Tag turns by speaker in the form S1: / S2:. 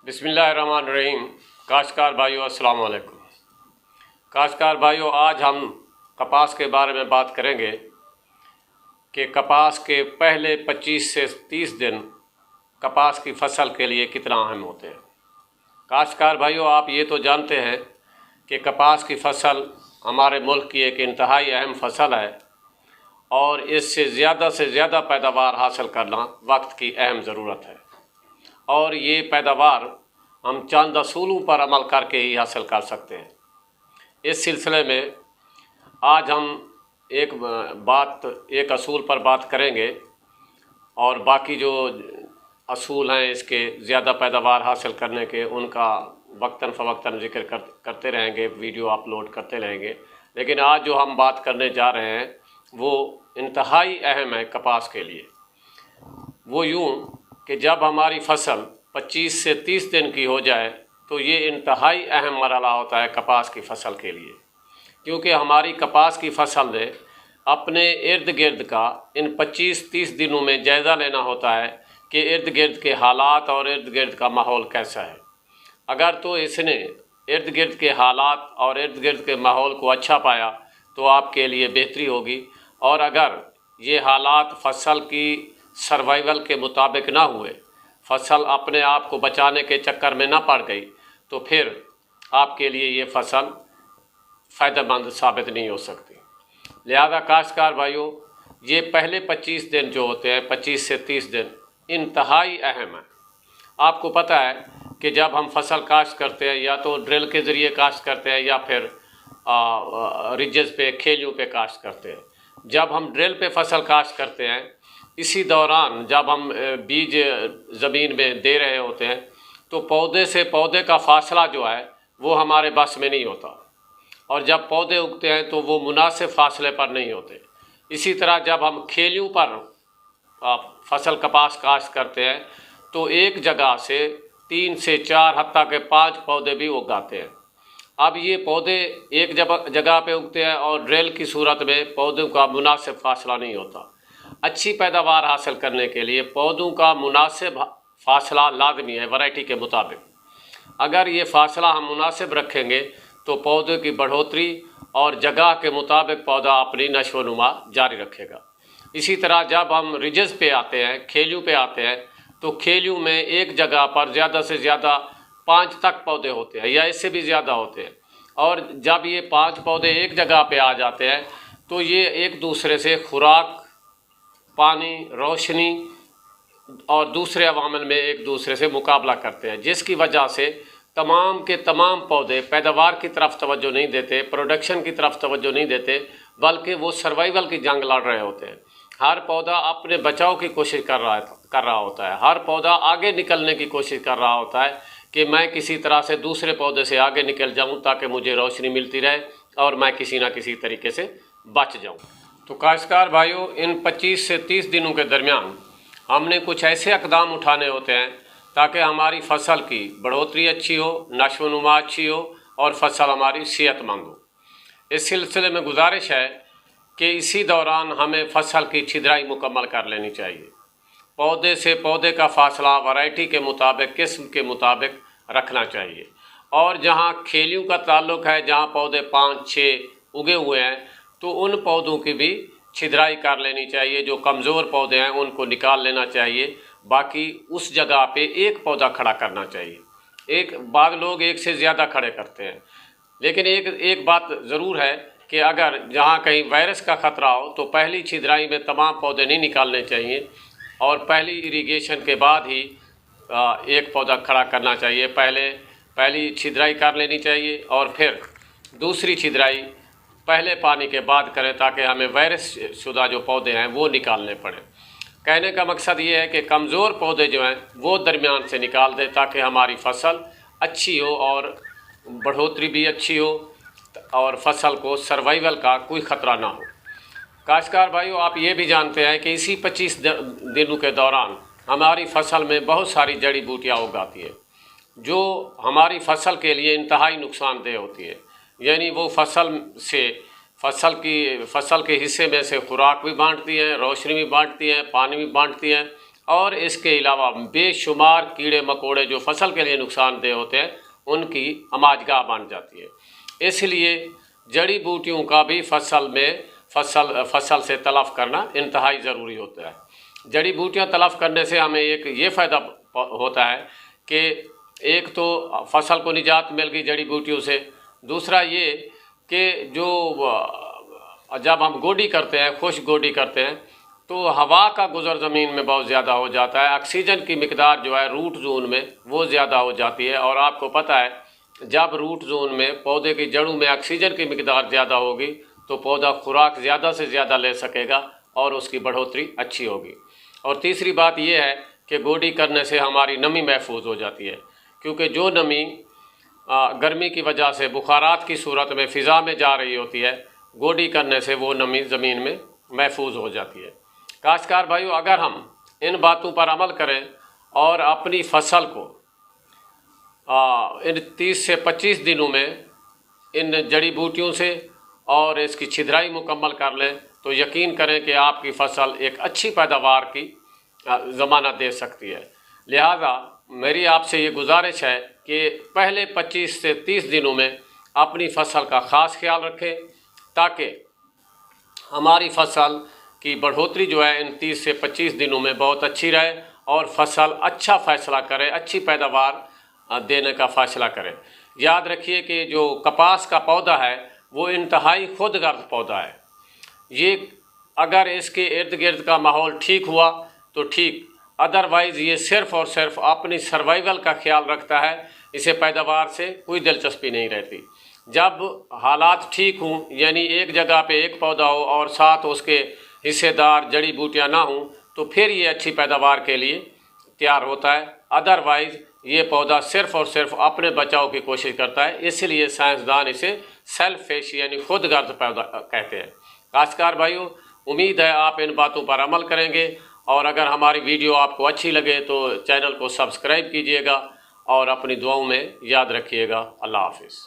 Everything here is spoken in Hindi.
S1: बिस्मिल्लाहिर्रहमानिर्रहीम। काश्तकार भाइयों अस्सलाम वालेकुम। काश्तकार भाइयों, आज हम कपास के बारे में बात करेंगे कि कपास के पहले 25 से 30 दिन कपास की फसल के लिए कितना अहम होते हैं। काश्तकार भाइयों, आप ये तो जानते हैं कि कपास की फसल हमारे मुल्क की एक इंतहाई अहम फसल है और इससे ज़्यादा पैदावार हासिल करना वक्त की अहम ज़रूरत है और ये पैदावार हम चंद असूलों पर अमल करके ही हासिल कर सकते हैं। इस सिलसिले में आज हम एक असूल पर बात करेंगे और बाकी जो असूल हैं इसके ज़्यादा पैदावार हासिल करने के, उनका वक्तन फ़वक्तन जिक्र करते रहेंगे, वीडियो अपलोड करते रहेंगे। लेकिन आज जो हम बात करने जा रहे हैं वो इंतहाई अहम है कपास के लिए। वो यूँ कि जब हमारी फसल 25 से 30 दिन की हो जाए तो ये इंतहाई अहम मरहला होता है कपास की फसल के लिए, क्योंकि हमारी कपास की फसल ने अपने इर्द गिर्द का इन 25-30 दिनों में जायज़ा लेना होता है कि इर्द गिर्द के हालात और इर्द गिर्द का माहौल कैसा है। अगर तो इसने इर्द गिर्द के हालात और इर्द गिर्द के माहौल को अच्छा पाया तो आपके लिए बेहतरी होगी, और अगर ये हालात फसल की सर्वाइवल के मुताबिक ना हुए, फसल अपने आप को बचाने के चक्कर में ना पड़ गई, तो फिर आपके लिए ये फसल फ़ायदेमंद साबित नहीं हो सकती। लिहाजा काश्तकार भाइयों, ये पहले 25 दिन जो होते हैं, 25 से 30 दिन इंतहाई अहम है। आपको पता है कि जब हम फसल काश्त करते हैं या तो ड्रिल के ज़रिए काश्त करते हैं या फिर रिजेस पे, खेलियों पे काश्त करते हैं। जब हम ड्रिल पे फसल काश्त करते हैं, इसी दौरान जब हम बीज ज़मीन में दे रहे होते हैं तो पौधे से पौधे का फासला जो है वो हमारे बस में नहीं होता, और जब पौधे उगते हैं तो वो मुनासिब फासले पर नहीं होते। इसी तरह जब हम खेलियों पर फसल कपास काश्त करते हैं तो एक जगह से 3 से 4 हत्ता के 5 पौधे भी उगाते हैं। अब ये पौधे एक जगह पे उगते हैं और ड्रिल की सूरत में पौधों का मुनासिब फासला नहीं होता। अच्छी पैदावार हासिल करने के लिए पौधों का मुनासिब फासला लाजमी है वैरायटी के मुताबिक। अगर ये फासला हम मुनासिब रखेंगे तो पौधे की बढ़ोतरी और जगह के मुताबिक पौधा अपनी नशो नुमा जारी रखेगा। इसी तरह जब हम रिजेस पे आते हैं, खेलियों पे आते हैं, तो खेलियों में एक जगह पर ज़्यादा से ज़्यादा 5 तक पौधे होते हैं या इससे भी ज़्यादा होते हैं, और जब ये 5 पौधे एक जगह पे आ जाते हैं तो ये एक दूसरे से खुराक, पानी, रोशनी और दूसरे अवामिल में एक दूसरे से मुकाबला करते हैं, जिसकी वजह से तमाम के तमाम पौधे पैदावार की तरफ तवज्जो नहीं देते, प्रोडक्शन की तरफ तवज्जो नहीं देते, बल्कि वो सर्वाइवल की जंग लड़ रहे होते हैं। हर पौधा अपने बचाव की कोशिश कर रहा होता है। हर पौधा आगे निकलने की कोशिश कर रहा होता है कि मैं किसी तरह से दूसरे पौधे से आगे निकल जाऊं ताकि मुझे रोशनी मिलती रहे और मैं किसी ना किसी तरीके से बच जाऊं। तो काश्तकार भाइयों, इन 25 से 30 दिनों के दरमियान हमने कुछ ऐसे इक़दाम उठाने होते हैं ताकि हमारी फसल की बढ़ोतरी अच्छी हो, नशो नुमा अच्छी हो और फसल हमारी सेहतमंद हो। इस सिलसिले में गुजारिश है कि इसी दौरान हमें फसल की छिदराई मुकम्मल कर लेनी चाहिए। पौधे से पौधे का फासला वैरायटी के मुताबिक, किस्म के मुताबिक रखना चाहिए, और जहाँ खेलियों का ताल्लुक़ है, जहाँ पौधे 5-6 उगे हुए हैं, तो उन पौधों की भी छिदराई कर लेनी चाहिए। जो कमज़ोर पौधे हैं उनको निकाल लेना चाहिए, बाकी उस जगह पे एक पौधा खड़ा करना चाहिए। बाद लोग एक से ज़्यादा खड़े करते हैं, लेकिन एक बात ज़रूर है कि अगर जहाँ कहीं वायरस का ख़तरा हो तो पहली छिदराई में तमाम पौधे नहीं निकालने चाहिए और पहली इरिगेशन के बाद ही एक पौधा खड़ा करना चाहिए। पहली छिदराई कर लेनी चाहिए और फिर दूसरी छिदराई पहले पानी के बाद करें ताकि हमें वायरस शुदा जो पौधे हैं वो निकालने पड़े। कहने का मकसद ये है कि कमज़ोर पौधे जो हैं वो दरमियान से निकाल दें ताकि हमारी फसल अच्छी हो और बढ़ोतरी भी अच्छी हो और फसल को सर्वाइवल का कोई ख़तरा ना हो। काश्तकार भाइयों, आप ये भी जानते हैं कि इसी 25 दिनों के दौरान हमारी फसल में बहुत सारी जड़ी बूटियाँ उगाती है जो हमारी फसल के लिए इंतहाई नुकसानदेह होती है। यानी वो फसल के हिस्से में से खुराक भी बांटती हैं, रोशनी भी बांटती हैं, पानी भी बांटती हैं और इसके अलावा बेशुमार कीड़े मकोड़े जो फसल के लिए नुकसानदेह होते हैं उनकी आमाजगाह बन जाती है। इसलिए जड़ी बूटियों का भी फसल से तलफ़ करना इंतहाई ज़रूरी होता है। जड़ी बूटियाँ तलफ़ करने से हमें एक ये फ़ायदा होता है कि एक तो फसल को निजात मिल गई जड़ी बूटियों से, दूसरा ये कि जो जब हम गोडी करते हैं, खुश्क गोडी करते हैं, तो हवा का गुज़र ज़मीन में बहुत ज़्यादा हो जाता है। ऑक्सीजन की मिकदार जो है रूट जोन में वो ज़्यादा हो जाती है, और आपको पता है जब रूट जोन में पौधे की जड़ों में ऑक्सीजन की मिकदार ज़्यादा होगी तो पौधा खुराक ज़्यादा से ज़्यादा ले सकेगा और उसकी बढ़ोतरी अच्छी होगी। और तीसरी बात यह है कि गोडी करने से हमारी नमी महफूज हो जाती है, क्योंकि जो नमी गर्मी की वजह से बुखारात की सूरत में फ़िज़ा में जा रही होती है, गोडी करने से वो नमी ज़मीन में महफूज हो जाती है। काश्तकार भाइयों, अगर हम इन बातों पर अमल करें और अपनी फसल को इन 30 से 25 दिनों में इन जड़ी बूटियों से और इसकी छिद्राई मुकम्मल कर लें तो यकीन करें कि आपकी फसल एक अच्छी पैदावार की ज़मानत दे सकती है। लिहाजा मेरी आपसे ये गुजारिश है कि पहले 25 से 30 दिनों में अपनी फसल का ख़ास ख्याल रखें ताकि हमारी फसल की बढ़ोतरी जो है इन 30 से 25 दिनों में बहुत अच्छी रहे और फसल अच्छा फ़ैसला करे, अच्छी पैदावार देने का फ़ैसला करे। याद रखिए कि जो कपास का पौधा है वो इंतहाई खुदगर्द पौधा है। ये अगर इसके इर्द गिर्द का माहौल ठीक हुआ तो ठीक, अदरवाइज़ ये सिर्फ़ और सिर्फ अपनी सर्वाइवल का ख्याल रखता है, इसे पैदावार से कोई दिलचस्पी नहीं रहती। जब हालात ठीक हों, यानी एक जगह पे एक पौधा हो और साथ उसके हिस्सेदार जड़ी बूटियाँ ना हों, तो फिर ये अच्छी पैदावार के लिए तैयार होता है। अदरवाइज़ ये पौधा सिर्फ़ और सिर्फ अपने बचाव की कोशिश करता है, इसलिए साइंसदान इसे सेल्फिश यानी खुदगर्द पौधा कहते हैं। काश्तकार भाइयों, उम्मीद है आप इन बातों पर अमल करेंगे, और अगर हमारी वीडियो आपको अच्छी लगे तो चैनल को सब्सक्राइब कीजिएगा और अपनी दुआओं में याद रखिएगा। अल्लाह हाफ़िज़।